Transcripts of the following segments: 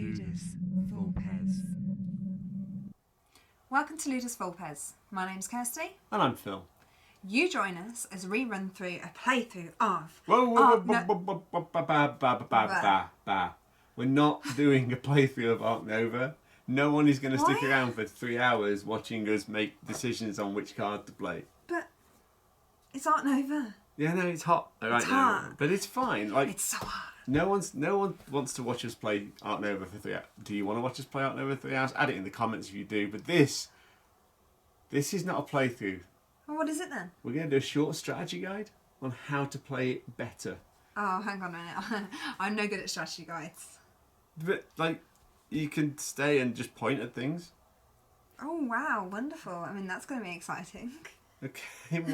Ludus Vulpes. Welcome to Ludus Vulpes. My name's Kirsty. And I'm Phil. You join us as we run through a playthrough of... We're not doing a playthrough of Ark Nova. No one is going to stick around for 3 hours watching us make decisions on which card to play. But it's Ark Nova. Yeah, no, it's hot right now. But it's fine. Like, it's so hot. No one wants to watch us play Ark Nova for 3 hours. Do you want to watch us play Ark Nova for 3 hours? Add it in the comments if you do. But this is not a playthrough. Well, what is it then? We're going to do a short strategy guide on how to play it better. Oh, hang on a minute. I'm no good at strategy guides. But, like, you can stay and just point at things. Oh, wow. Wonderful. I mean, that's going to be exciting. Okay.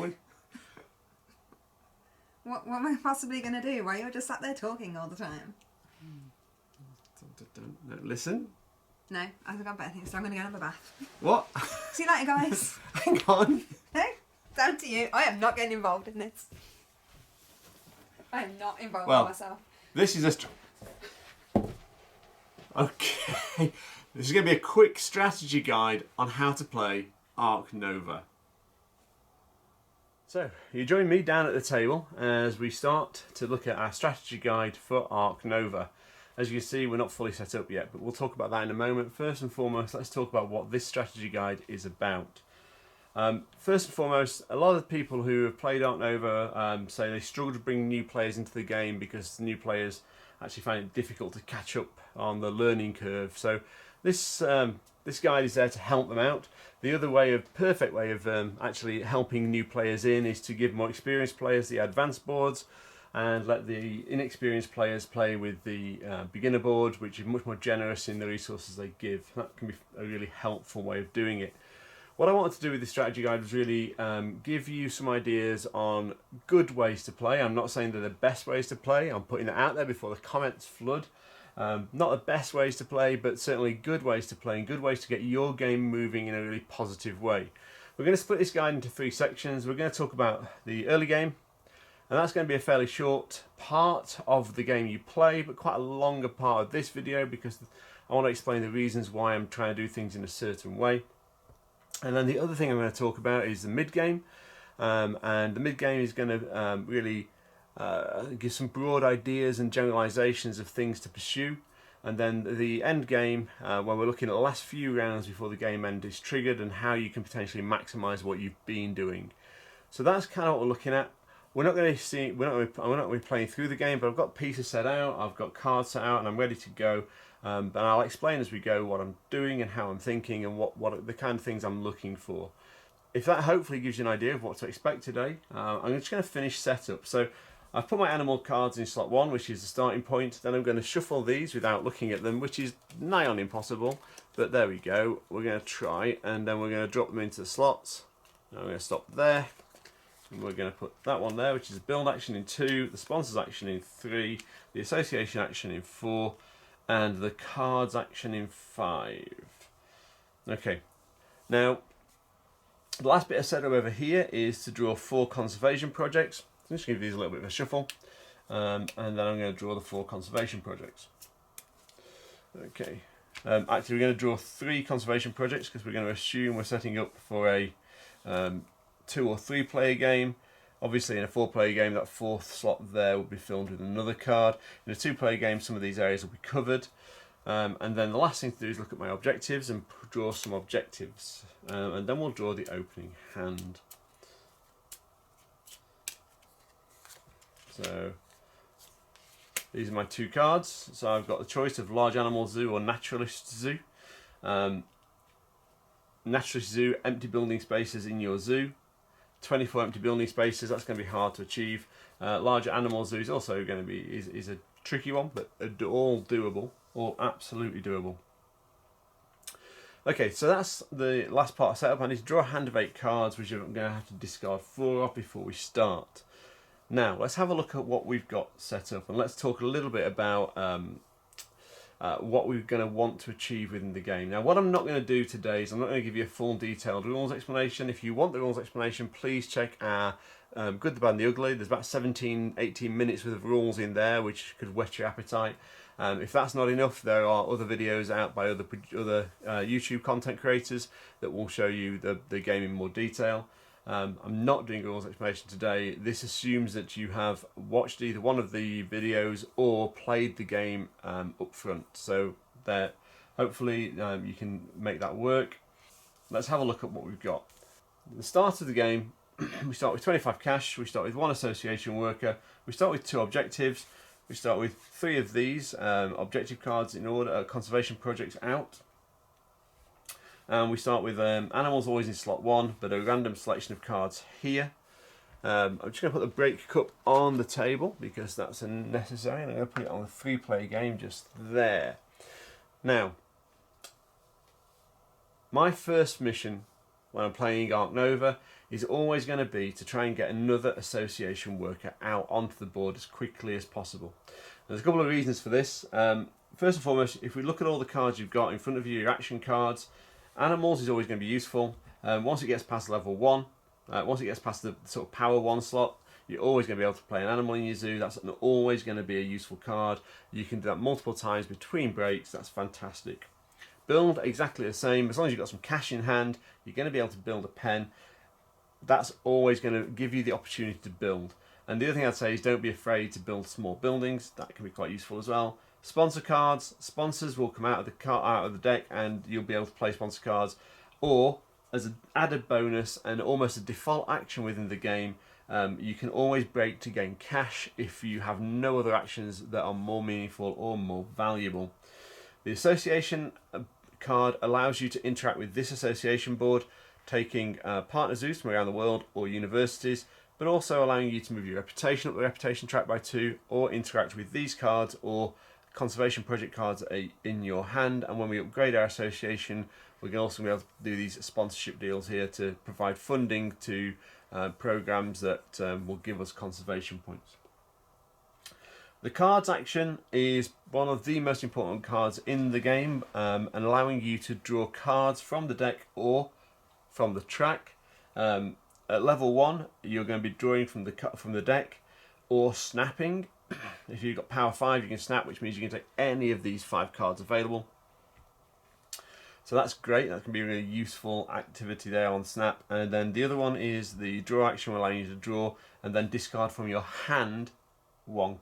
What am I possibly going to do while you're just sat there talking all the time? Don't listen. No, I've got better things, so I'm going to go and have a bath. What? See you later, guys. Hang on. No, down to you. I am not getting involved in this. I am not involved with myself. This is Okay. This is going to be a quick strategy guide on how to play Ark Nova. So, you join me down at the table as we start to look at our strategy guide for Ark Nova. As you can see, we're not fully set up yet, but we'll talk about that in a moment. First and foremost, let's talk about what this strategy guide is about. First and foremost, a lot of people who have played Ark Nova say they struggle to bring new players into the game because the new players actually find it difficult to catch up on the learning curve. So this guide is there to help them out. The other perfect way of actually helping new players in is to give more experienced players the advanced boards and let the inexperienced players play with the beginner board, which is much more generous in the resources they give. That can be a really helpful way of doing it. What I wanted to do with this strategy guide was really give you some ideas on good ways to play. I'm not saying they're the best ways to play. I'm putting it out there before the comments flood. Not the best ways to play, but certainly good ways to play and good ways to get your game moving in a really positive way. We're going to split this guide into 3 sections. We're going to talk about the early game, and that's going to be a fairly short part of the game you play, but quite a longer part of this video because I want to explain the reasons why I'm trying to do things in a certain way. And then the other thing I'm going to talk about is the mid-game, and the mid-game is going to really give some broad ideas and generalizations of things to pursue. And then the end game, when we're looking at the last few rounds before the game end is triggered and how you can potentially maximize what you've been doing. So that's kind of what we're looking at. I'm not going to be playing through the game, but I've got pieces set out, I've got cards set out, and I'm ready to go. And I'll explain as we go what I'm doing and how I'm thinking and what the kind of things I'm looking for. If that hopefully gives you an idea of what to expect today, I'm just going to finish setup. So I've put my animal cards in slot 1, which is the starting point. Then I'm going to shuffle these without looking at them, which is nigh on impossible. But there we go. We're going to try, and then we're going to drop them into the slots. Now I'm going to stop there. And we're going to put that one there, which is a build action in 2, the sponsors action in 3, the association action in 4, and the cards action in 5. Okay, now the last bit of setup over here is to draw 4 conservation projects. So I'm just going to give these a little bit of a shuffle, and then I'm going to draw the 4 conservation projects. Okay, actually we're going to draw 3 conservation projects because we're going to assume we're setting up for a 2 or 3 player game. Obviously in a 4-player game, that 4th slot there will be filled with another card. In a 2-player game, some of these areas will be covered. And then the last thing to do is look at my objectives and draw some objectives. And then we'll draw the opening hand. So these are my 2 cards. So I've got the choice of large animal zoo or naturalist zoo. Naturalist zoo, empty building spaces in your zoo. 24 empty building spaces, that's going to be hard to achieve. Larger animal zoo is also going to be is a tricky one, but all doable, all absolutely doable. Okay, so that's the last part of setup. I need to draw a hand of 8 cards, which I'm going to have to discard 4 of before we start. Now, let's have a look at what we've got set up, and let's talk a little bit about what we're going to want to achieve within the game. Now, what I'm not going to do today is I'm not going to give you a full detailed rules explanation. If you want the rules explanation, please check our Good, the Bad and the Ugly. There's about 17-18 minutes worth of rules in there, which could whet your appetite. If that's not enough, there are other videos out by other YouTube content creators that will show you the game in more detail. I'm not doing a rules explanation today. This assumes that you have watched either one of the videos or played the game up front. So there, hopefully you can make that work. Let's have a look at what we've got. At the start of the game, we start with 25 cash, we start with 1 association worker, we start with 2 objectives, we start with 3 of these objective cards in order, conservation projects out. And we start with animals always in slot 1, but a random selection of cards here. I'm just going to put the break cup on the table because that's necessary, and I'm going to put it on the 3-player game just there. Now, my first mission when I'm playing Ark Nova is always going to be to try and get another association worker out onto the board as quickly as possible. There's a couple of reasons for this. First and foremost, if we look at all the cards you've got in front of you, your action cards, animals is always going to be useful. Once it gets past level 1, once it gets past the sort of power 1 slot, you're always going to be able to play an animal in your zoo. That's always going to be a useful card. You can do that multiple times between breaks. That's fantastic. Build, exactly the same. As long as you've got some cash in hand, you're going to be able to build a pen. That's always going to give you the opportunity to build. And the other thing I'd say is don't be afraid to build small buildings. That can be quite useful as well. Sponsor cards. Sponsors will come out of the deck, and you'll be able to play sponsor cards. Or as an added bonus and almost a default action within the game, you can always break to gain cash if you have no other actions that are more meaningful or more valuable. The association card allows you to interact with this association board, taking partner zoos from around the world or universities, but also allowing you to move your reputation up the reputation track by 2, or interact with these cards or conservation project cards that are in your hand. And when we upgrade our association, we can also be able to do these sponsorship deals here to provide funding to programs that will give us conservation points. The cards action is one of the most important cards in the game, and allowing you to draw cards from the deck or from the track. At level 1, you're going to be drawing from the deck or snapping. If you've got power 5, you can snap, which means you can take any of these 5 cards available. So that's great. That can be a really useful activity there on snap. And then the other one is the draw action, allowing you to draw and then discard from your hand 1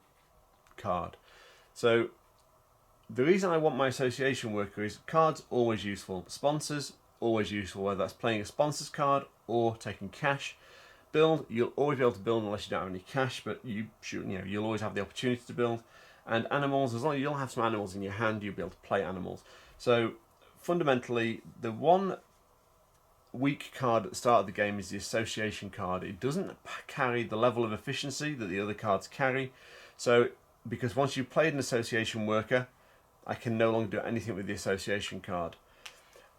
card. So the reason I want my association worker is cards always useful, sponsors always useful, whether that's playing a sponsor's card or taking cash. Build, you'll always be able to build unless you don't have any cash, but you'll always have the opportunity to build. And animals, as long as you'll have some animals in your hand, you'll be able to play animals. So fundamentally, the one weak card at the start of the game is the association card. It doesn't carry the level of efficiency that the other cards carry. So because once you've played an association worker, I can no longer do anything with the association card.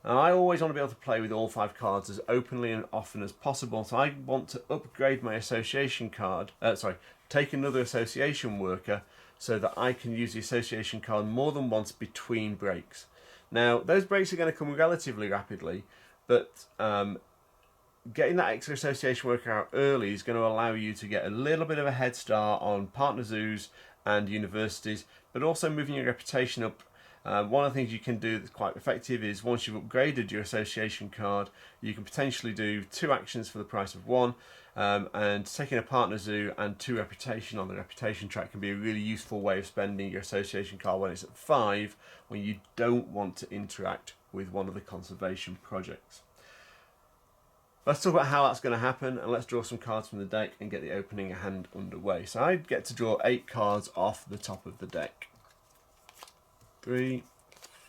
And I always want to be able to play with all 5 cards as openly and often as possible. So I want to upgrade my association card, take another association worker so that I can use the association card more than once between breaks. Now, those breaks are going to come relatively rapidly, but getting that extra association worker out early is going to allow you to get a little bit of a head start on partner zoos and universities, but also moving your reputation up. One of the things you can do that's quite effective is once you've upgraded your association card, you can potentially do 2 actions for the price of 1, and taking a partner zoo and 2 reputation on the reputation track can be a really useful way of spending your association card when it's at 5, when you don't want to interact with one of the conservation projects. Let's talk about how that's going to happen, and let's draw some cards from the deck and get the opening hand underway. So I get to draw 8 cards off the top of the deck. 3,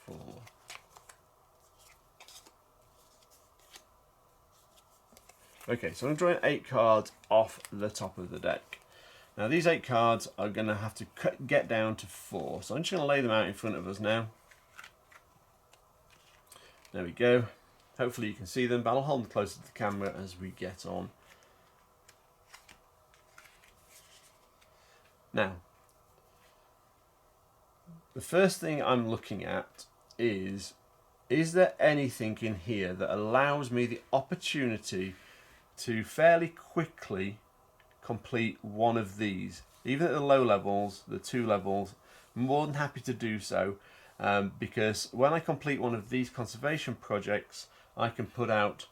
4. Okay, so I'm drawing 8 cards off the top of the deck. Now these 8 cards are going to have to get down to 4. So I'm just going to lay them out in front of us now. There we go. Hopefully you can see them, but I'll hold them closer to the camera as we get on. Now, the first thing I'm looking at is there anything in here that allows me the opportunity to fairly quickly complete one of these? Even at the low levels, the 2 levels, more than happy to do so, because when I complete one of these conservation projects, I can put out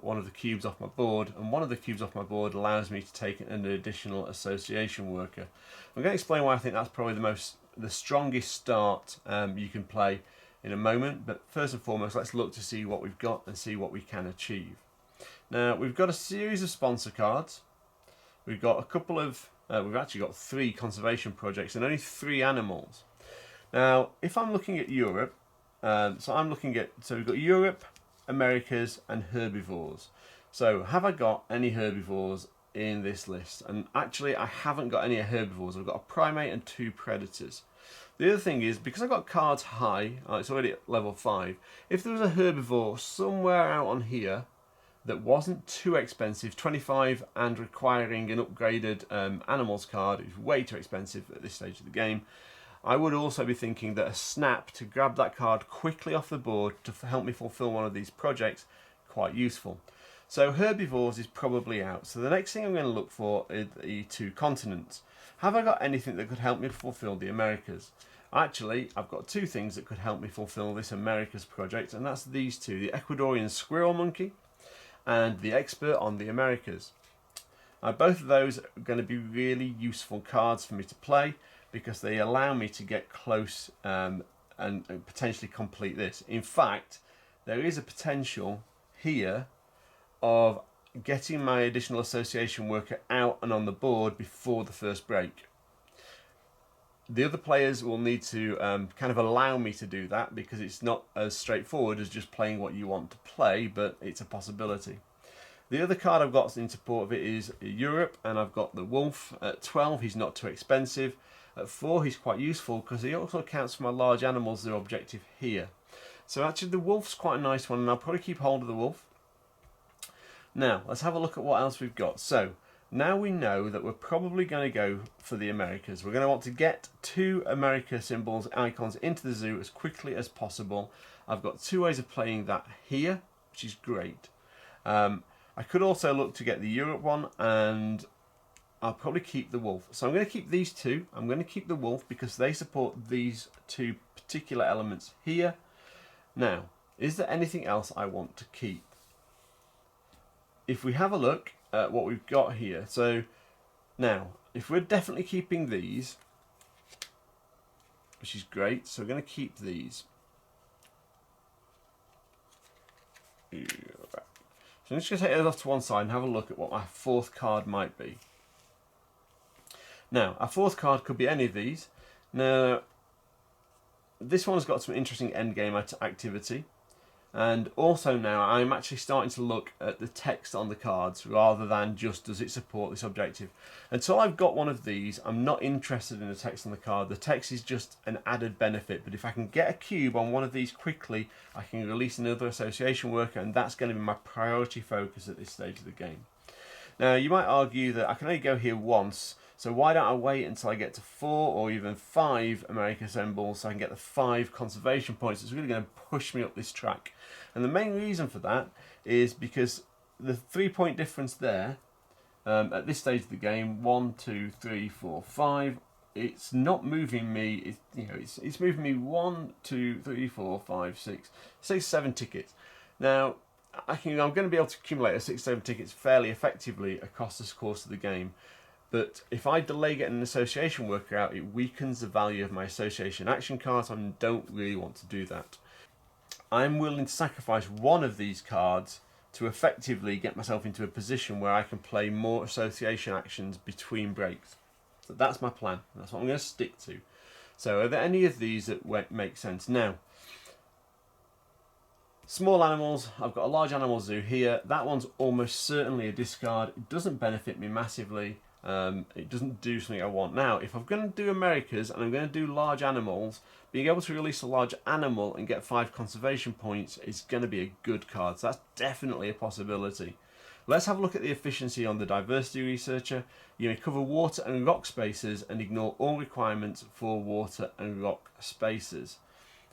one of the cubes off my board, and one of the cubes off my board allows me to take an additional association worker. I'm going to explain why I think that's probably the strongest start you can play in a moment, but first and foremost, let's look to see what we've got and see what we can achieve. Now, we've got a series of sponsor cards. We've got a couple of, we've actually got 3 conservation projects and only 3 animals. Now, if I'm looking at Europe, so we've got Europe, Americas and herbivores. So have I got any herbivores in this list? And actually I haven't got any herbivores. I've got a primate and 2 predators. The other thing is, because I've got cards high, it's already at level 5, if there was a herbivore somewhere out on here that wasn't too expensive, 25 and requiring an upgraded animals card, is way too expensive at this stage of the game, I would also be thinking that a snap to grab that card quickly off the board to help me fulfill one of these projects, quite useful. So herbivores is probably out. So the next thing I'm going to look for is the 2 continents. Have I got anything that could help me fulfill the Americas? Actually, I've got 2 things that could help me fulfill this Americas project, and that's these 2, the Ecuadorian squirrel monkey and the expert on the Americas. Both of those are going to be really useful cards for me to play, because they allow me to get close and potentially complete this. In fact, there is a potential here of getting my additional association worker out and on the board before the first break. The other players will need to kind of allow me to do that, because it's not as straightforward as just playing what you want to play, but it's a possibility. The other card I've got in support of it is Europe, and I've got the wolf. At 12, he's not too expensive. At 4, he's quite useful because he also counts for my large animals, their objective here. So actually the wolf's quite a nice one, and I'll probably keep hold of the wolf. Now, let's have a look at what else we've got. So, now we know that we're probably going to go for the Americas. We're going to want to get 2 America symbols, icons, into the zoo as quickly as possible. I've got 2 ways of playing that here, which is great. I could also look to get the Europe one, and I'll probably keep the wolf. So I'm going to keep these 2. I'm going to keep the wolf because they support these 2 particular elements here. Now, is there anything else I want to keep? If we have a look at what we've got here, so now, if we're definitely keeping these, which is great, so we're going to keep these. So I'm just going to take those off to one side and have a look at what my 4th card might be. Now, our 4th card could be any of these. Now, this one's got some interesting endgame activity. And also now, I'm actually starting to look at the text on the cards rather than just does it support this objective. Until I've got one of these, I'm not interested in the text on the card. The text is just an added benefit. But if I can get a cube on one of these quickly, I can release another association worker, and that's going to be my priority focus at this stage of the game. Now, you might argue that I can only go here once, so why don't I wait until I get to 4 or even 5 America symbols so I can get the 5 conservation points? It's really going to push me up this track. And the main reason for that is because the 3-point difference there, at this stage of the game, 1, 2, 3, 4, 5, it's not moving me, it's moving me 1, 2, 3, 4, 5, 6, 7 tickets. Now, I'm going to be able to accumulate 6, 7 tickets fairly effectively across the course of the game. But if I delay getting an association worker out, it weakens the value of my association action cards, and I don't really want to do that. I'm willing to sacrifice one of these cards to effectively get myself into a position where I can play more association actions between breaks. So that's my plan. That's what I'm going to stick to. So are there any of these that make sense? Now, small animals, I've got a large animal zoo here. That one's almost certainly a discard. It doesn't benefit me massively. It doesn't do something I want. Now, if I'm going to do Americas and I'm going to do large animals, being able to release a large animal and get 5 conservation points is going to be a good card. So that's definitely a possibility. Let's have a look at the efficiency on the diversity researcher. You may cover water and rock spaces and ignore all requirements for water and rock spaces.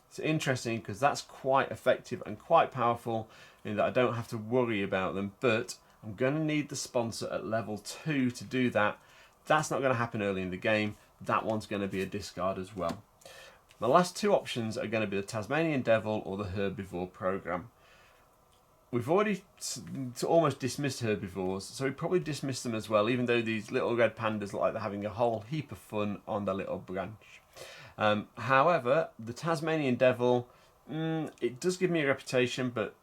It's interesting because that's quite effective and quite powerful in that I don't have to worry about them, but I'm going to need the sponsor at level 2 to do that. That's not going to happen early in the game. That one's going to be a discard as well. My last two options are going to be the Tasmanian Devil or the Herbivore Program. We've already almost dismissed herbivores, so we probably dismiss them as well, even though these little red pandas look like they're having a whole heap of fun on their little branch. However, the Tasmanian Devil, it does give me a reputation, but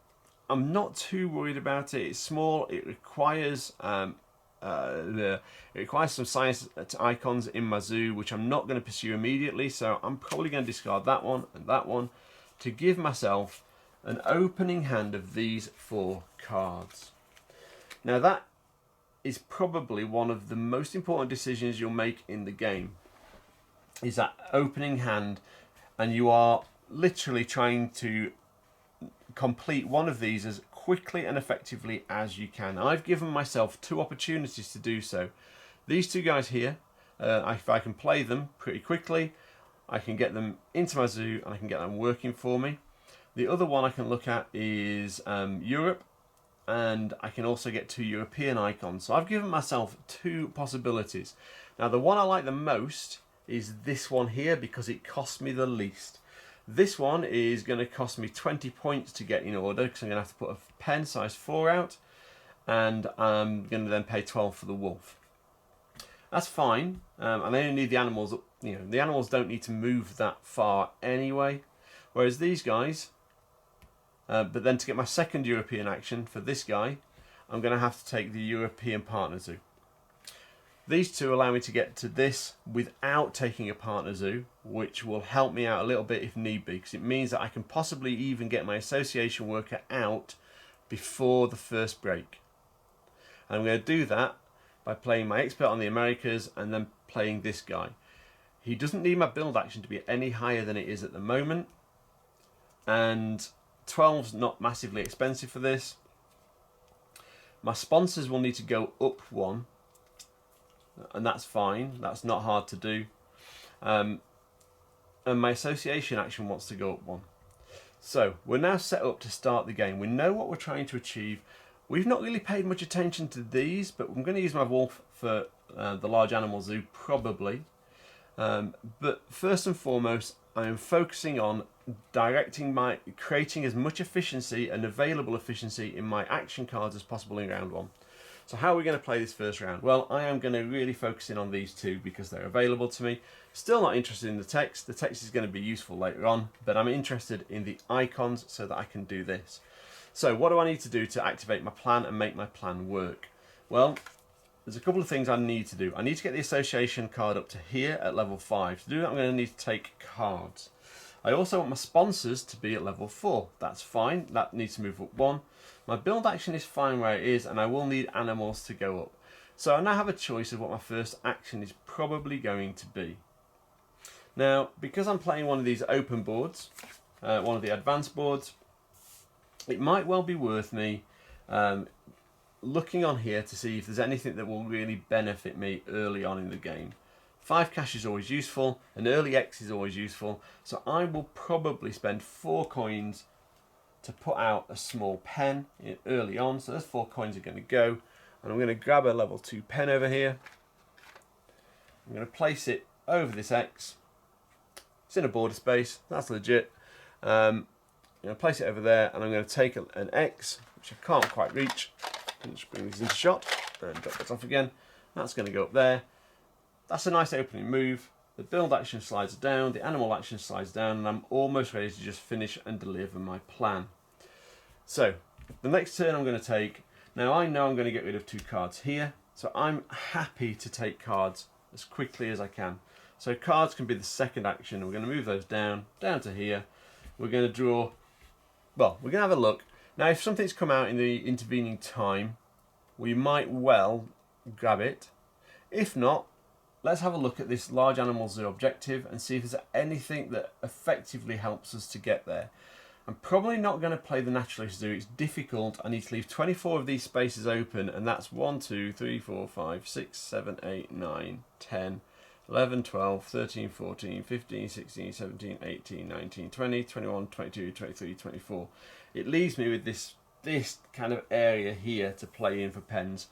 I'm not too worried about it. It's small. It requires some science icons in my zoo, which I'm not going to pursue immediately. So I'm probably going to discard that one and that one to give myself an opening hand of these 4 cards. Now that is probably one of the most important decisions you'll make in the game. Is that opening hand, and you are literally trying to complete one of these as quickly and effectively as you can. I've given myself 2 opportunities to do so. These 2 guys here, if I can play them pretty quickly, I can get them into my zoo and I can get them working for me. The other one I can look at is Europe, and I can also get 2 European icons. So I've given myself 2 possibilities. Now the one I like the most is this one here because it costs me the least. This one is going to cost me 20 points to get in order because I'm going to have to put a pen size 4 out, and I'm going to then pay 12 for the wolf. That's fine, and I only need the animals. The animals don't need to move that far anyway. Whereas these guys, but then to get my second European action for this guy, I'm going to have to take the European partner zoo. These 2 allow me to get to this without taking a partner zoo, which will help me out a little bit if need be, because it means that I can possibly even get my association worker out before the first break. And I'm going to do that by playing my expert on the Americas and then playing this guy. He doesn't need my build action to be any higher than it is at the moment, and 12's not massively expensive for this. My sponsors will need to go up 1, and that's fine. That's not hard to do. And my association action wants to go up 1. So we're now set up to start the game. We know what we're trying to achieve. We've not really paid much attention to these, but I'm going to use my wolf for the large animal zoo probably. But first and foremost, I am focusing on creating as much efficiency and available efficiency in my action cards as possible in round 1. So how are we going to play this first round? Well, I am going to really focus in on these 2 because they're available to me. Still not interested in the text. The text is going to be useful later on, but I'm interested in the icons so that I can do this. So what do I need to do to activate my plan and make my plan work? Well, there's a couple of things I need to do. I need to get the association card up to here at level 5. To do that, I'm going to need to take cards. I also want my sponsors to be at level 4. That's fine. That needs to move up 1. My build action is fine where it is, and I will need animals to go up. So I now have a choice of what my first action is probably going to be. Now, because I'm playing one of these open boards, one of the advanced boards, it might well be worth me looking on here to see if there's anything that will really benefit me early on in the game. 5 cash is always useful, and early X is always useful, so I will probably spend 4 coins to put out a small pen early on. So those 4 coins are going to go, and I'm going to grab a level 2 pen over here. I'm going to place it over this X. It's in a border space, that's legit. I'm going to place it over there, and I'm going to take an X, which I can't quite reach. Just bring these into shot and drop that off again. That's going to go up there. That's a nice opening move. The build action slides down, the animal action slides down, and I'm almost ready to just finish and deliver my plan. So, the next turn I'm going to take, now I know I'm going to get rid of 2 cards here, so I'm happy to take cards as quickly as I can. So cards can be the second action. We're going to move those down to here. We're going to draw, well, we're going to have a look. Now if something's come out in the intervening time, we might well grab it. If not, let's have a look at this large animal zoo objective and see if there's anything that effectively helps us to get there. I'm probably not going to play the naturalist zoo. It's difficult. I need to leave 24 of these spaces open, and that's 1, 2, 3, 4, 5, 6, 7, 8, 9, 10, 11, 12, 13, 14, 15, 16, 17, 18, 19, 20, 21, 22, 23, 24. It leaves me with this kind of area here to play in for pens.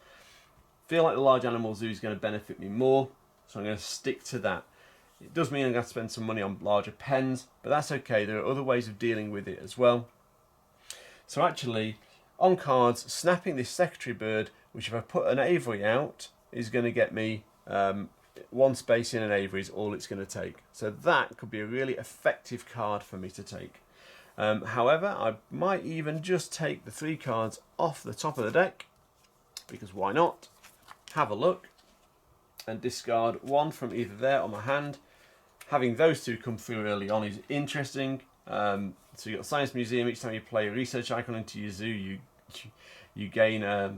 Feel like the large animal zoo is going to benefit me more, so I'm going to stick to that. It does mean I'm going to have to spend some money on larger pens, but that's okay. There are other ways of dealing with it as well. So actually, on cards, snapping this secretary bird, which if I put an aviary out, is going to get me one space in an aviary is all it's going to take. So that could be a really effective card for me to take. However, I might even just take the 3 cards off the top of the deck, because why not? Have a look and discard 1 from either there or my hand. Having those 2 come through early on is interesting. So you've got the Science Museum. Each time you play a research icon into your zoo, you gain a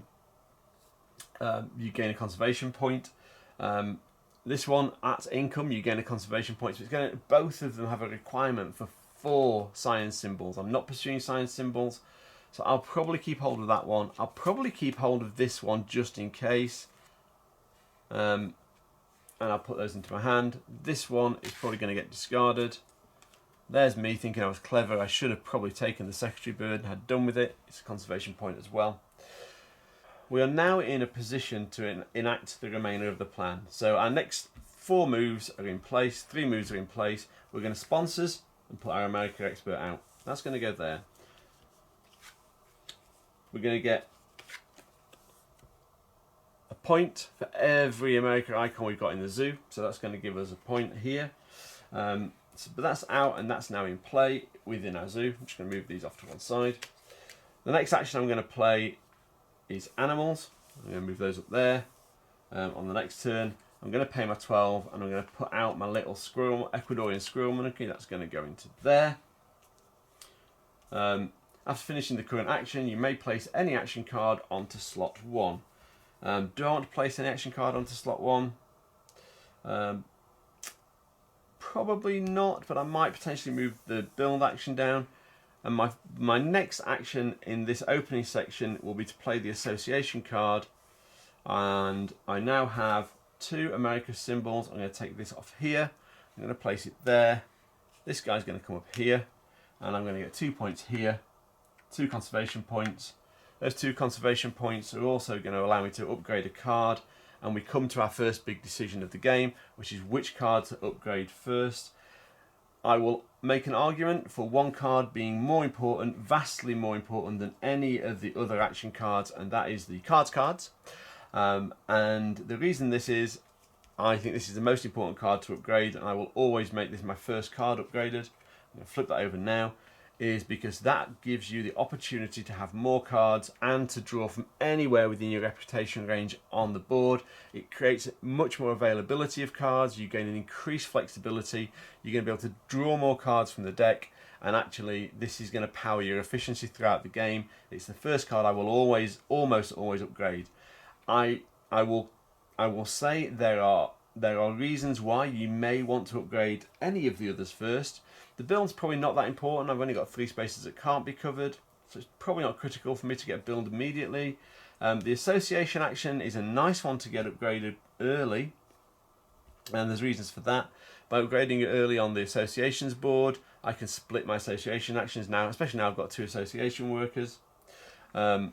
conservation point. This one, at income, you gain a conservation point. So it's going to, both of them have a requirement for 4 science symbols. I'm not pursuing science symbols, so I'll probably keep hold of that one. I'll probably keep hold of this one just in case. And I'll put those into my hand. This one is probably going to get discarded. There's me thinking I was clever. I should have probably taken the secretary bird and had done with it. It's a conservation point as well. We are now in a position to enact the remainder of the plan. So our next 4 moves are in place, 3 moves are in place. We're going to sponsors and put our America expert out. That's going to go there. We're going to get a point for every America icon we've got in the zoo. So that's going to give us a point here. But that's out and that's now in play within our zoo. I'm just going to move these off to one side. The next action I'm going to play is animals. I'm going to move those up there. On the next turn, I'm going to pay my 12 and I'm going to put out my little squirrel, Ecuadorian squirrel monkey. That's going to go into there. After finishing the current action, you may place any action card onto slot 1. Do I want to place any action card onto slot 1? Probably not, but I might potentially move the build action down. And my next action in this opening section will be to play the association card. And I now have 2 America symbols. I'm going to take this off here. I'm going to place it there. This guy's going to come up here. And I'm going to get 2 points here. 2 conservation points. Those 2 conservation points are also going to allow me to upgrade a card. And we come to our first big decision of the game, which is which card to upgrade first. I will make an argument for one card being more important, vastly more important than any of the other action cards, and that is the cards. And the reason this is, I think this is the most important card to upgrade, and I will always make this my first card upgraded. I'm going to flip that over now, is because that gives you the opportunity to have more cards and to draw from anywhere within your reputation range on the board. It creates much more availability of cards. You gain an increased flexibility. You're going to be able to draw more cards from the deck, and actually this is going to power your efficiency throughout the game. It's the first card I will almost always upgrade. I will say there are reasons why you may want to upgrade any of the others first. The build's probably not that important. I've only got 3 spaces that can't be covered, so it's probably not critical for me to get a build immediately. The association action is a nice one to get upgraded early, and there's reasons for that. By upgrading it early on the associations board, I can split my association actions now, especially now I've got 2 association workers. That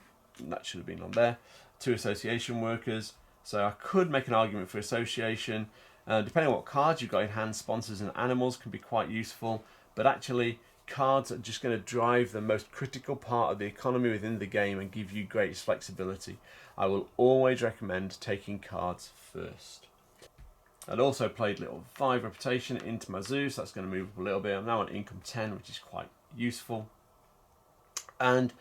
should have been on there. 2 association workers, so I could make an argument for association. Depending on what cards you've got in hand, sponsors and animals can be quite useful, but actually cards are just going to drive the most critical part of the economy within the game and give you greatest flexibility. I will always recommend taking cards first. I'd also played little 5 reputation into my zoo, so that's going to move up a little bit. I'm now on income 10, which is quite useful. And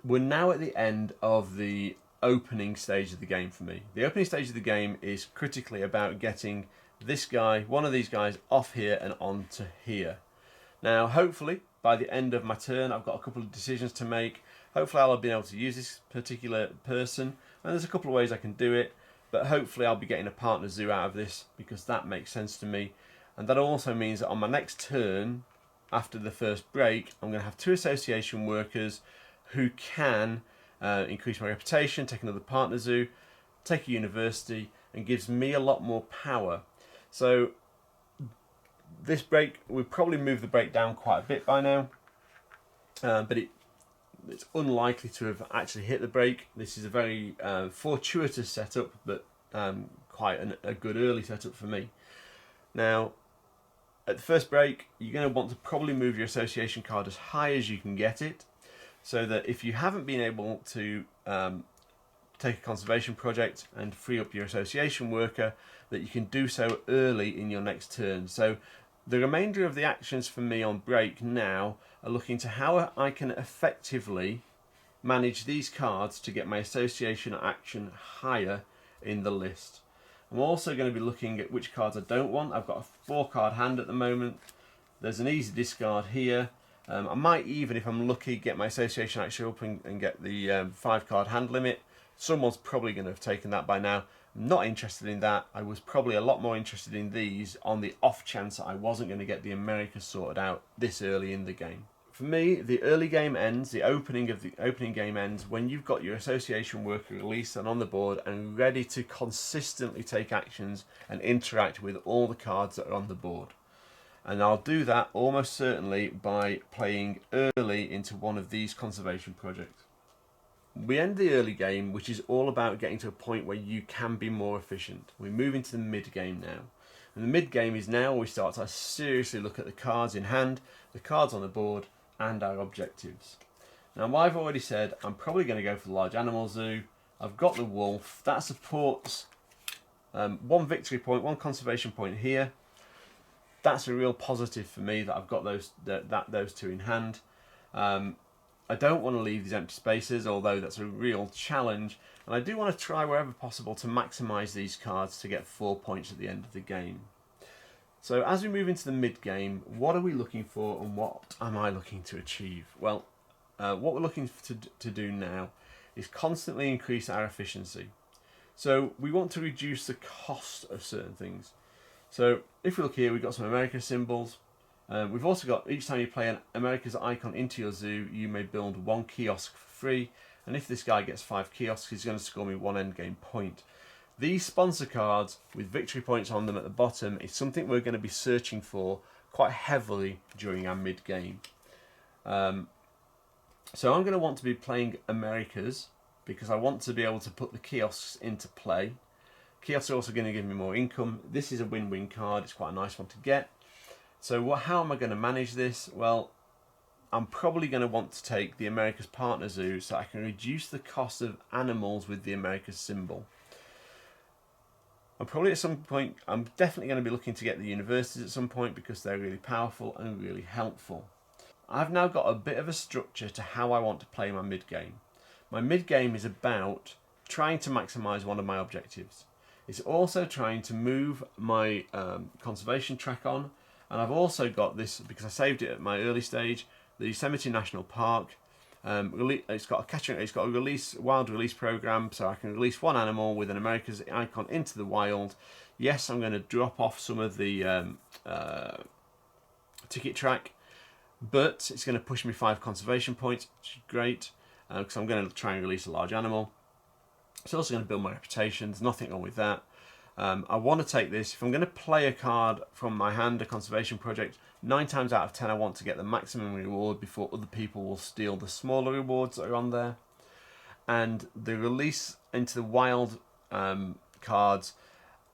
we're now at the end of the opening stage of the game for me. The opening stage of the game is critically about getting this guy, one of these guys, off here and onto here. Now hopefully by the end of my turn I've got a couple of decisions to make. Hopefully I'll have been able to use this particular person, and there's a couple of ways I can do it, but hopefully I'll be getting a partner zoo out of this because that makes sense to me. And that also means that on my next turn after the first break I'm going to have 2 association workers who can increase my reputation, take another partner zoo, take a university, and gives me a lot more power. So this break, we've probably moved the break down quite a bit by now, but it's unlikely to have actually hit the break. This is a very fortuitous setup, but quite a good early setup for me. Now, at the first break, you're going to want to probably move your association card as high as you can get it, so that if you haven't been able to take a conservation project and free up your association worker, that you can do so early in your next turn. So the remainder of the actions for me on break now are looking to how I can effectively manage these cards to get my association action higher in the list. I'm also going to be looking at which cards I don't want. I've got a 4-card hand at the moment. There's an easy discard here. I might even, if I'm lucky, get my association action up and get the 5-card hand limit. Someone's probably going to have taken that by now. I'm not interested in that. I was probably a lot more interested in these on the off chance that I wasn't going to get the Americas sorted out this early in the game. For me, the early game ends, the opening game ends when you've got your association worker released and on the board and ready to consistently take actions and interact with all the cards that are on the board. And I'll do that almost certainly by playing early into one of these conservation projects. We end the early game, which is all about getting to a point where you can be more efficient. We move into the mid game now. And the mid game is now we start to seriously look at the cards in hand, the cards on the board, and our objectives. Now, I've already said I'm probably going to go for the large animal zoo. I've got the wolf. That supports 1 victory point, 1 conservation point here. That's a real positive for me that I've got those 2 in hand. I don't want to leave these empty spaces, although that's a real challenge. And I do want to try wherever possible to maximise these cards to get 4 points at the end of the game. So as we move into the mid-game, what are we looking for and what am I looking to achieve? Well, what we're looking to do now is constantly increase our efficiency. So we want to reduce the cost of certain things. So if we look here, we've got some America symbols. We've also got, each time you play an America's icon into your zoo, you may build 1 kiosk for free. And if this guy gets 5 kiosks, he's going to score me 1 endgame point. These sponsor cards with victory points on them at the bottom is something we're going to be searching for quite heavily during our mid-game. So I'm going to want to be playing Americas because I want to be able to put the kiosks into play. Kiosks are also going to give me more income. This is a win-win card. It's quite a nice one to get. So how am I going to manage this? Well, I'm probably going to want to take the America's Partner Zoo so I can reduce the cost of animals with the America's symbol. I'm probably at some point, I'm definitely going to be looking to get the universities at some point because they're really powerful and really helpful. I've now got a bit of a structure to how I want to play my mid-game. My mid-game is about trying to maximise one of my objectives. It's also trying to move my conservation track on. And I've also got this, because I saved it at my early stage, the Yosemite National Park. It's got a wild release program, so I can release 1 animal with an America's icon into the wild. Yes, I'm going to drop off some of the ticket track, but it's going to push me 5 conservation points, which is great, because I'm going to try and release a large animal. It's also going to build my reputation. There's nothing wrong with that. I want to take this, if I'm going to play a card from my hand, a conservation project, 9 times out of 10 I want to get the maximum reward before other people will steal the smaller rewards that are on there. And the release into the wild cards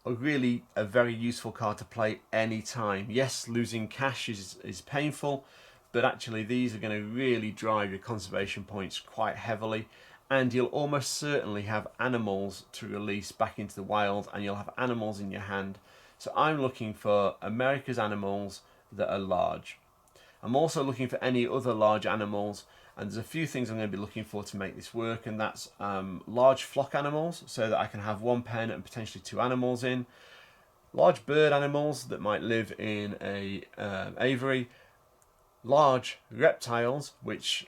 are really a very useful card to play any time. Yes, losing cash is painful, but actually these are going to really drive your conservation points quite heavily. And you'll almost certainly have animals to release back into the wild, and you'll have animals in your hand. So I'm looking for America's animals that are large. I'm also looking for any other large animals, and there's a few things I'm going to be looking for to make this work, and that's large flock animals, so that I can have 1 pen and potentially 2 animals in. Large bird animals that might live in a aviary. Large reptiles, which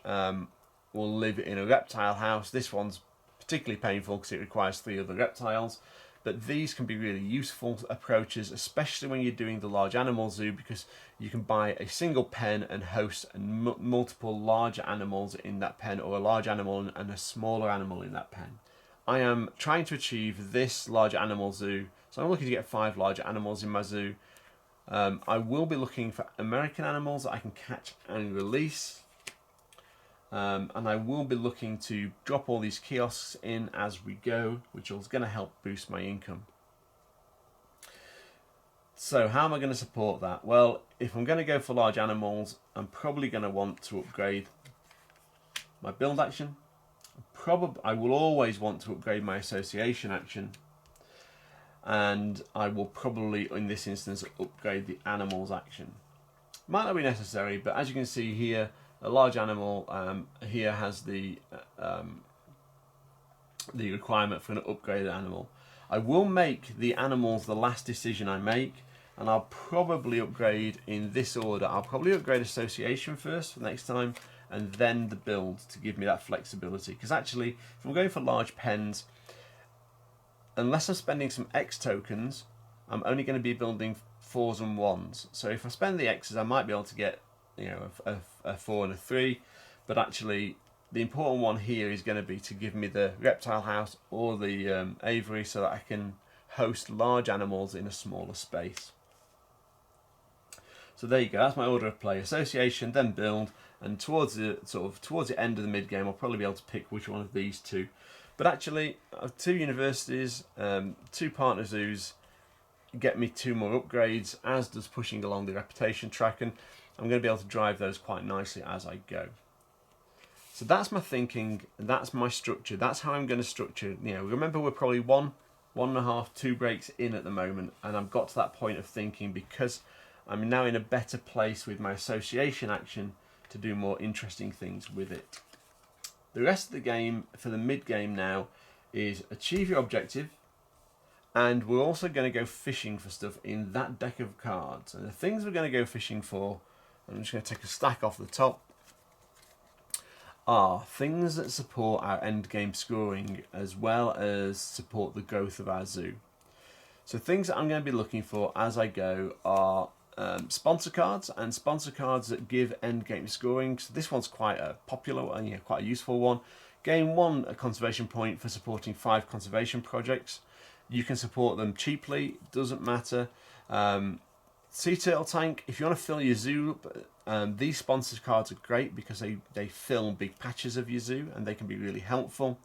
will live in a reptile house. This one's particularly painful because it requires 3 other reptiles, but these can be really useful approaches, especially when you're doing the large animal zoo, because you can buy a single pen and host multiple large animals in that pen, or a large animal and a smaller animal in that pen. I am trying to achieve this large animal zoo, so I'm looking to get 5 large animals in my zoo. I will be looking for American animals that I can catch and release. and I will be looking to drop all these kiosks in as we go, which is going to help boost my income. So how am I going to support that? Well, if I'm going to go for large animals, I'm probably going to want to upgrade my build action. I will always want to upgrade my association action, and I will probably, in this instance, upgrade the animals action. Might not be necessary, but as you can see here, a large animal here has the requirement for an upgraded animal. I will make the animals the last decision I make, and I'll probably upgrade in this order. I'll probably upgrade association first for next time, and then the build to give me that flexibility. Because actually, if I'm going for large pens, unless I'm spending some X tokens, I'm only going to be building 4s and 1s. So if I spend the X's, I might be able to get, you know, a 4 and a 3. But actually, the important one here is going to be to give me the reptile house or the aviary, so that I can host large animals in a smaller space. So there you go. That's my order of play: association, then build, and towards the end of the mid game, I'll probably be able to pick which one of these two. But actually, 2 universities, 2 partner zoos get me 2 more upgrades, as does pushing along the reputation track, and I'm going to be able to drive those quite nicely as I go. So that's my thinking, that's my structure, that's how I'm going to structure. You know, remember, we're probably 1.5, 2 breaks in at the moment, and I've got to that point of thinking because I'm now in a better place with my association action to do more interesting things with it. The rest of the game for the mid game now is achieve your objective, and we're also going to go fishing for stuff in that deck of cards. And the things we're going to go fishing for, I'm just going to take a stack off the top, are things that support our end game scoring as well as support the growth of our zoo. So things that I'm going to be looking for as I go are sponsor cards, and sponsor cards that give end game scoring. So this one's quite a popular one, yeah, quite a useful one. Gain 1 a conservation point for supporting 5 conservation projects. You can support them cheaply, doesn't matter. Sea Turtle Tank, if you want to fill your zoo, these sponsor cards are great because they fill big patches of your zoo and they can be really helpful.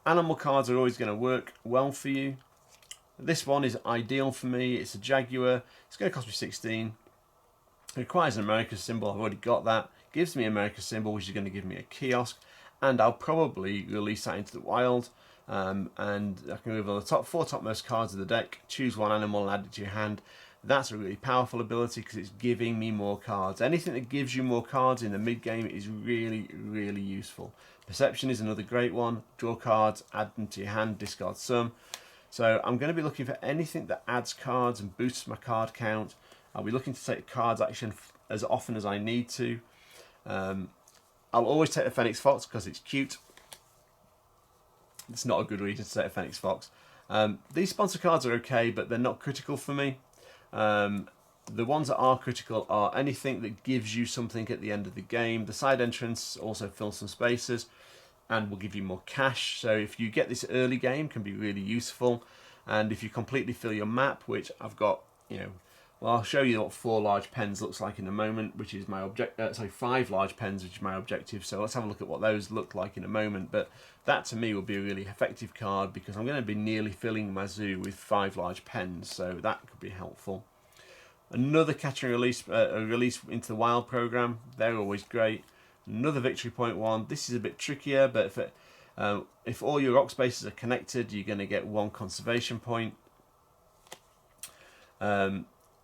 Animal cards are always going to work well for you. This one is ideal for me. It's a Jaguar. It's going to cost me 16. It requires an America symbol. I've already got that. Gives me America symbol, which is going to give me a kiosk. And I'll probably release that into the wild. And I can move on the 4 topmost cards of the deck, choose 1 animal and add it to your hand. That's a really powerful ability because it's giving me more cards. Anything that gives you more cards in the mid game is really, really useful. Perception is another great one. Draw cards, add them to your hand, discard some. So I'm going to be looking for anything that adds cards and boosts my card count. I'll be looking to take cards action as often as I need to. I'll always take the Phoenix Fox because it's cute. It's not a good reason to take a Phoenix Fox. These sponsor cards are okay, but they're not critical for me. The ones that are critical are anything that gives you something at the end of the game. The side entrance also fills some spaces and will give you more cash. So if you get this early game, can be really useful. And if you completely fill your map, which I've got, you know, well, I'll show you what 4 large pens looks like in a moment, which is my objective. Sorry, 5 large pens, which is my objective. So let's have a look at what those look like in a moment. But that to me will be a really effective card because I'm going to be nearly filling my zoo with 5 large pens. So that could be helpful. Another catch and release, release into the wild program. They're always great. Another victory point 1. This is a bit trickier, but if all your rock spaces are connected, you're going to get 1 conservation point.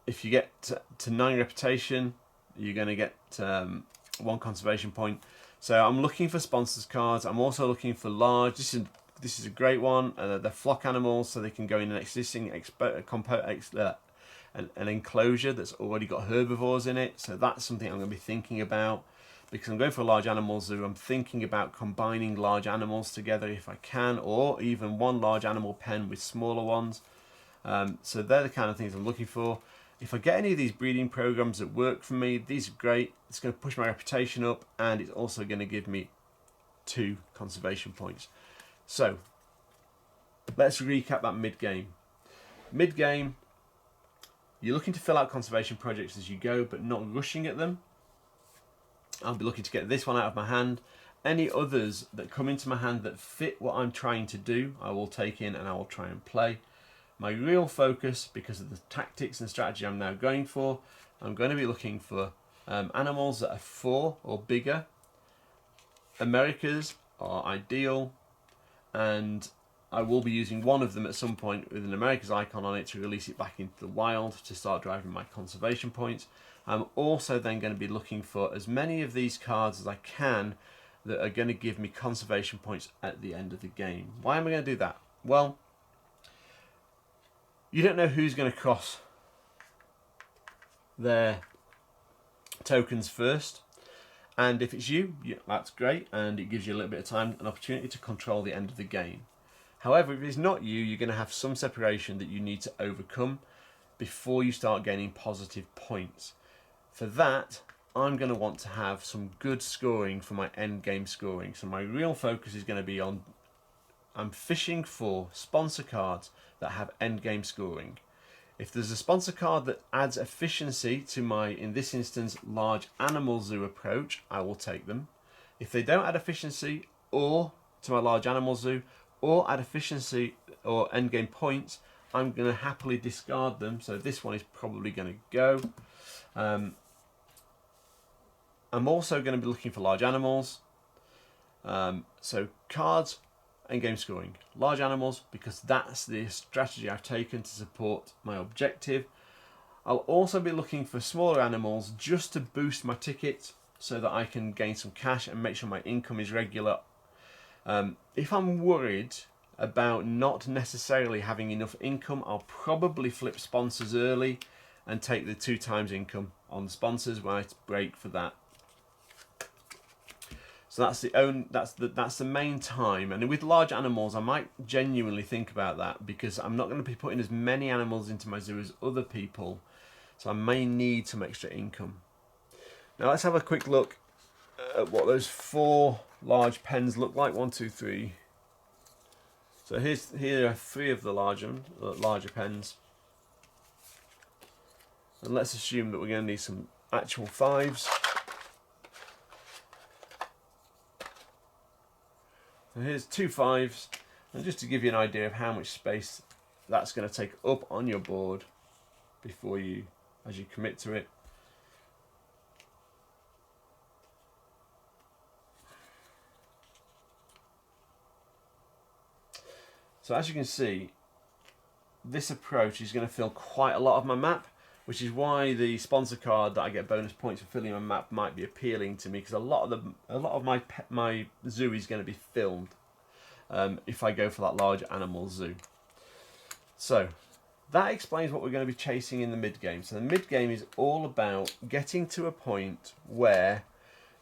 If you get to 9 reputation, you're going to get 1 conservation point. So I'm looking for sponsors cards. I'm also looking for large. This is a great one. They're flock animals, so they can go in an existing an enclosure that's already got herbivores in it. So that's something I'm going to be thinking about. Because I'm going for a large animal zoo, I'm thinking about combining large animals together if I can, or even 1 large animal pen with smaller ones. So they're the kind of things I'm looking for. If I get any of these breeding programs that work for me, these are great. It's going to push my reputation up, and it's also going to give me 2 conservation points. So let's recap that mid-game. Mid-game, you're looking to fill out conservation projects as you go, but not rushing at them. I'll be looking to get this one out of my hand. Any others that come into my hand that fit what I'm trying to do, I will take in and I will try and play. My real focus, because of the tactics and strategy I'm now going for, I'm going to be looking for animals that are 4 or bigger. Americas are ideal, and I will be using one of them at some point with an Americas icon on it to release it back into the wild to start driving my conservation points. I'm also then going to be looking for as many of these cards as I can that are going to give me conservation points at the end of the game. Why am I going to do that? Well, you don't know who's going to cross their tokens first, and if it's you, that's great, and it gives you a little bit of time and opportunity to control the end of the game. However, if it's not you, you're going to have some separation that you need to overcome before you start gaining positive points. For that, I'm going to want to have some good scoring for my end game scoring. So my real focus is going to be on, I'm fishing for sponsor cards that have end game scoring. If there's a sponsor card that adds efficiency to my, in this instance, large animal zoo approach, I will take them. If they don't add efficiency or to my large animal zoo, or add efficiency or end game points, I'm going to happily discard them. So this one is probably going to go. I'm also going to be looking for large animals. So cards, end game scoring. Large animals, because that's the strategy I've taken to support my objective. I'll also be looking for smaller animals just to boost my ticket so that I can gain some cash and make sure my income is regular. If I'm worried about not necessarily having enough income, I'll probably flip sponsors early and take the 2 times income on sponsors when I break for that. So that's the main time. And with large animals, I might genuinely think about that, because I'm not going to be putting as many animals into my zoo as other people. So I may need some extra income. Now let's have a quick look at what those 4 large pens look like. 1, 2, 3. So here are 3 of the larger pens. And let's assume that we're going to need some actual 5s. So here's 2 5s, and just to give you an idea of how much space that's going to take up on your board before you, as you commit to it. So as you can see, this approach is going to fill quite a lot of my map, which is why the sponsor card that I get bonus points for filling my map might be appealing to me, because a lot of my zoo is going to be filled if I go for that large animal zoo. So that explains what we're going to be chasing in the mid game. So the mid game is all about getting to a point where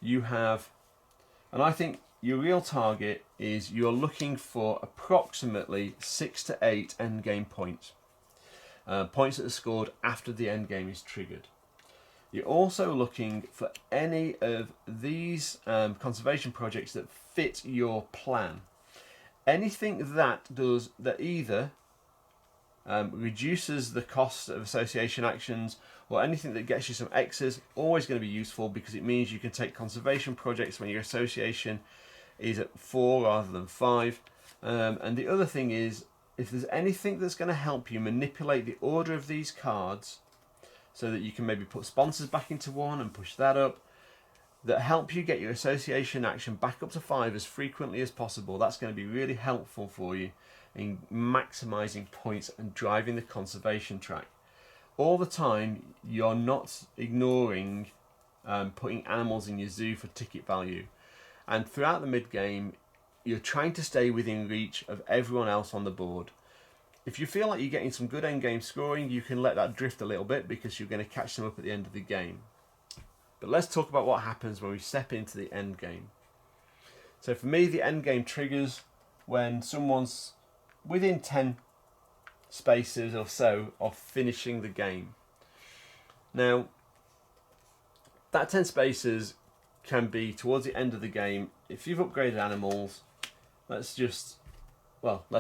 you have, and I think your real target is you're looking for approximately 6 to 8 end game points. Points that are scored after the end game is triggered. You're also looking for any of these conservation projects that fit your plan. Anything that either reduces the cost of association actions, or anything that gets you some X's, always going to be useful, because it means you can take conservation projects when your association is at 4 rather than 5. And the other thing is, if there's anything that's going to help you manipulate the order of these cards so that you can maybe put sponsors back into 1 and push that up, that help you get your association action back up to 5 as frequently as possible, that's going to be really helpful for you in maximising points and driving the conservation track. All the time, you're not ignoring putting animals in your zoo for ticket value. And throughout the mid game, you're trying to stay within reach of everyone else on the board. If you feel like you're getting some good end game scoring, you can let that drift a little bit, because you're going to catch them up at the end of the game. But let's talk about what happens when we step into the end game. So for me, the end game triggers when someone's within 10 spaces or so of finishing the game. Now, that 10 spaces can be towards the end of the game. If you've upgraded animals, let's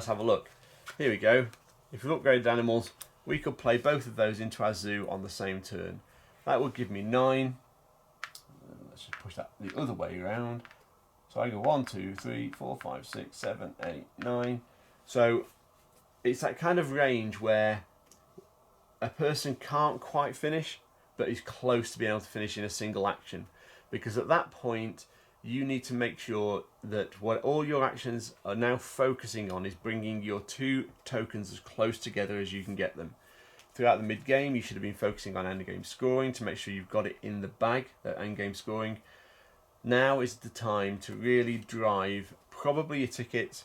have a look. Here we go. If we've upgraded animals, we could play both of those into our zoo on the same turn. That would give me 9. let's just push that the other way around. So I go 1, 2, 3, 4, 5, 6, 7, 8, 9. So it's that kind of range where a person can't quite finish, but is close to being able to finish in a single action. Because at that point, you need to make sure that what all your actions are now focusing on is bringing your 2 tokens as close together as you can get them. Throughout the mid-game, you should have been focusing on end-game scoring to make sure you've got it in the bag, that end-game scoring. Now is the time to really drive probably your tickets.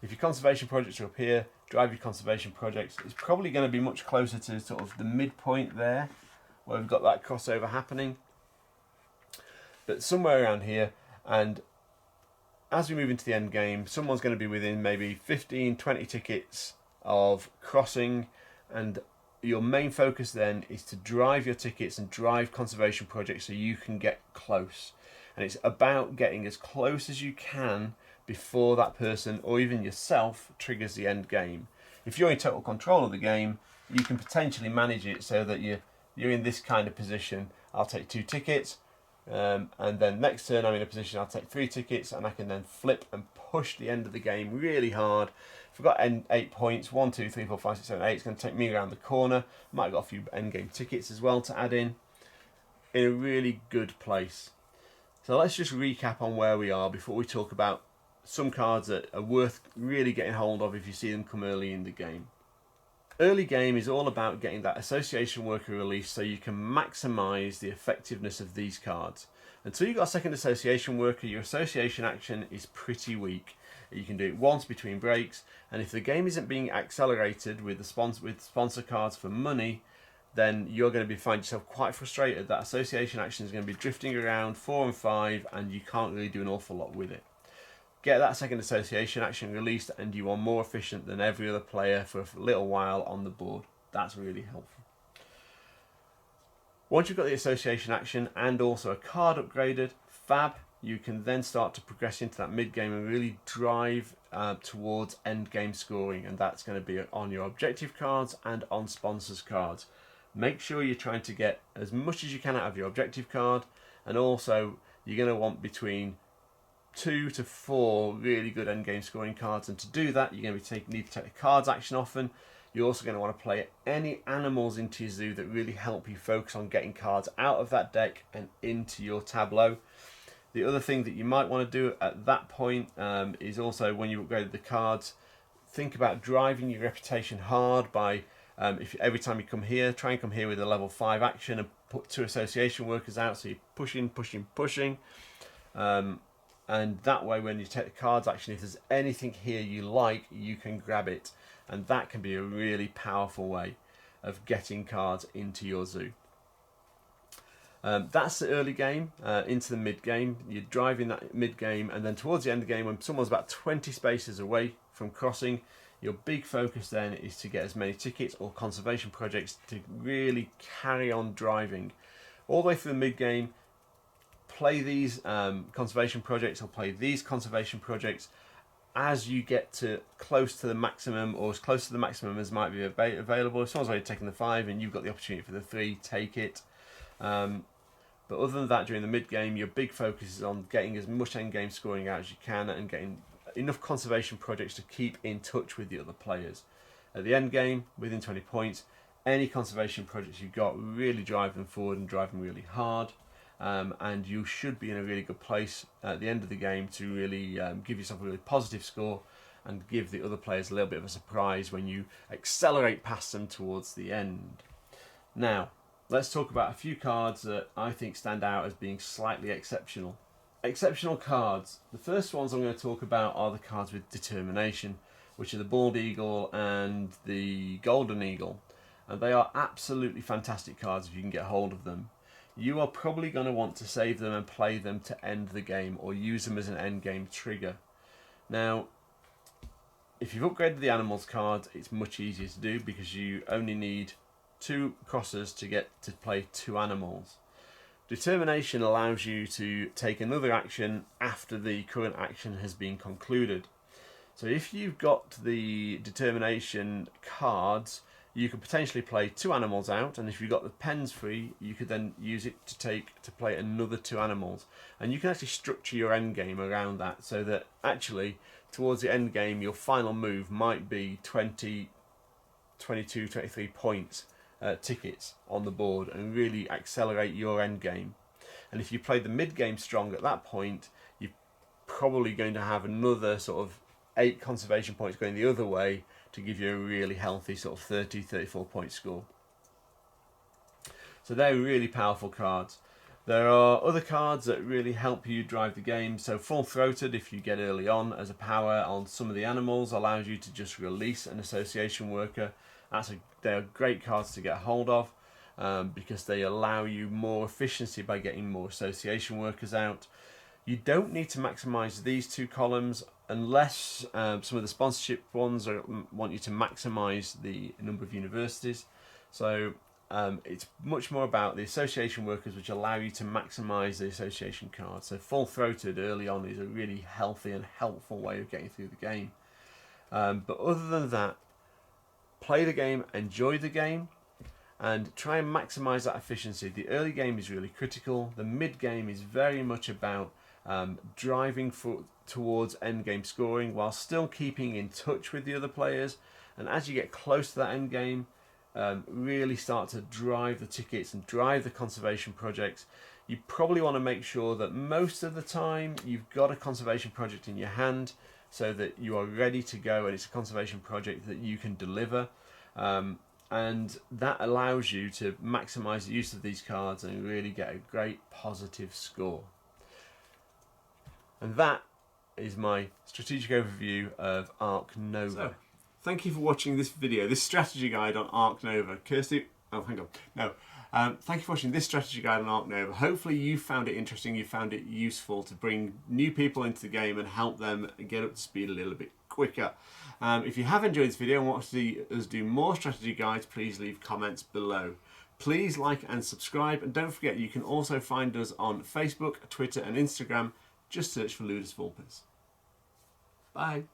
If your conservation projects are up here, drive your conservation projects. It's probably going to be much closer to sort of the midpoint there, where we've got that crossover happening. But somewhere around here, and as we move into the end game, someone's going to be within maybe 15, 20 tickets of crossing, and your main focus then is to drive your tickets and drive conservation projects so you can get close. And it's about getting as close as you can before that person or even yourself triggers the end game. If you're in total control of the game, you can potentially manage it so that you're in this kind of position. I'll take 2 tickets, and then next turn I'm in a position I'll take 3 tickets, and I can then flip and push the end of the game really hard. If I've got 8 points, 1, 2, 3, 4, 5, 6, 7, 8, it's going to take me around the corner. Might have got a few end game tickets as well to add in a really good place. So let's just recap on where we are before we talk about some cards that are worth really getting hold of if you see them come early in the game. Early game is all about getting that association worker released so you can maximise the effectiveness of these cards. Until you've got a second association worker, your association action is pretty weak. You can do it once between breaks, and if the game isn't being accelerated with sponsor cards for money, then you're going to find yourself quite frustrated. That association action is going to be drifting around 4 and 5, and you can't really do an awful lot with it. Get that second association action released, and you are more efficient than every other player for a little while on the board. That's really helpful. Once you've got the association action and also a card upgraded, fab, you can then start to progress into that mid-game and really drive towards end-game scoring, and that's going to be on your objective cards and on sponsors cards. Make sure you're trying to get as much as you can out of your objective card, and also you're going to want between 2 to 4 really good end-game scoring cards, and to do that you're going to need to take the cards action often. You're also going to want to play any animals into your zoo that really help you focus on getting cards out of that deck and into your tableau. The other thing that you might want to do at that point is also, when you upgrade the cards, think about driving your reputation hard by if every time you come here, try and come here with a level 5 action and put 2 association workers out, so you're pushing. And that way, when you take the cards action, if there's anything here you like, you can grab it. And that can be a really powerful way of getting cards into your zoo. That's the early game. Into the mid game, you're driving that mid game, and then towards the end of the game, when someone's about 20 spaces away from crossing, your big focus then is to get as many tickets or conservation projects to really carry on driving all the way through the mid game. Play these conservation projects, or play these conservation projects as you get to close to the maximum, or as close to the maximum as might be available. If someone's already taken the 5 and you've got the opportunity for the 3, take it. But other than that, during the mid game, your big focus is on getting as much end game scoring out as you can, and getting enough conservation projects to keep in touch with the other players. At the end game, within 20 points, any conservation projects you've got, really drive them forward and drive them really hard. And you should be in a really good place at the end of the game to really give yourself a really positive score and give the other players a little bit of a surprise when you accelerate past them towards the end. Now, let's talk about a few cards that I think stand out as being slightly exceptional. Exceptional cards. The first ones I'm going to talk about are the cards with determination, which are the Bald Eagle and the Golden Eagle. And they are absolutely fantastic cards if you can get hold of them. You are probably going to want to save them and play them to end the game, or use them as an end game trigger. Now, if you've upgraded the animals card, it's much easier to do because you only need 2 crossers to get to play 2 animals. Determination allows you to take another action after the current action has been concluded. So if you've got the determination cards, you could potentially play 2 animals out, and if you've got the pens free, you could then use it to play another 2 animals. And you can actually structure your end game around that, so that actually towards the end game your final move might be 20, 22, 23 points tickets on the board, and really accelerate your end game. And if you play the mid game strong at that point, you're probably going to have another sort of 8 conservation points going the other way to give you a really healthy sort of 30, 34 point score. So they're really powerful cards. There are other cards that really help you drive the game. So Full Throated, if you get early on as a power on some of the animals, allows you to just release an association worker. They're great cards to get hold of because they allow you more efficiency by getting more association workers out. You don't need to maximise these 2 columns unless some of the sponsorship ones want you to maximise the number of universities. So it's much more about the association workers, which allow you to maximise the association cards. So Full Throated early on is a really healthy and helpful way of getting through the game. But other than that, play the game, enjoy the game, and try and maximise that efficiency. The early game is really critical. The mid game is very much about driving towards end game scoring while still keeping in touch with the other players. And as you get close to that end game, really start to drive the tickets and drive the conservation projects. You probably want to make sure that most of the time you've got a conservation project in your hand, so that you are ready to go and it's a conservation project that you can deliver. And that allows you to maximise the use of these cards and really get a great positive score. And that is my strategic overview of Ark Nova. So, thank you for watching this video, this strategy guide on Ark Nova. Kirsty, oh hang on, no. Thank you for watching this strategy guide on Ark Nova. Hopefully you found it interesting, you found it useful to bring new people into the game and help them get up to speed a little bit quicker. If you have enjoyed this video and want to see us do more strategy guides, please leave comments below. Please like and subscribe, and don't forget you can also find us on Facebook, Twitter and Instagram. Just search for Ludus Vulpes. Bye.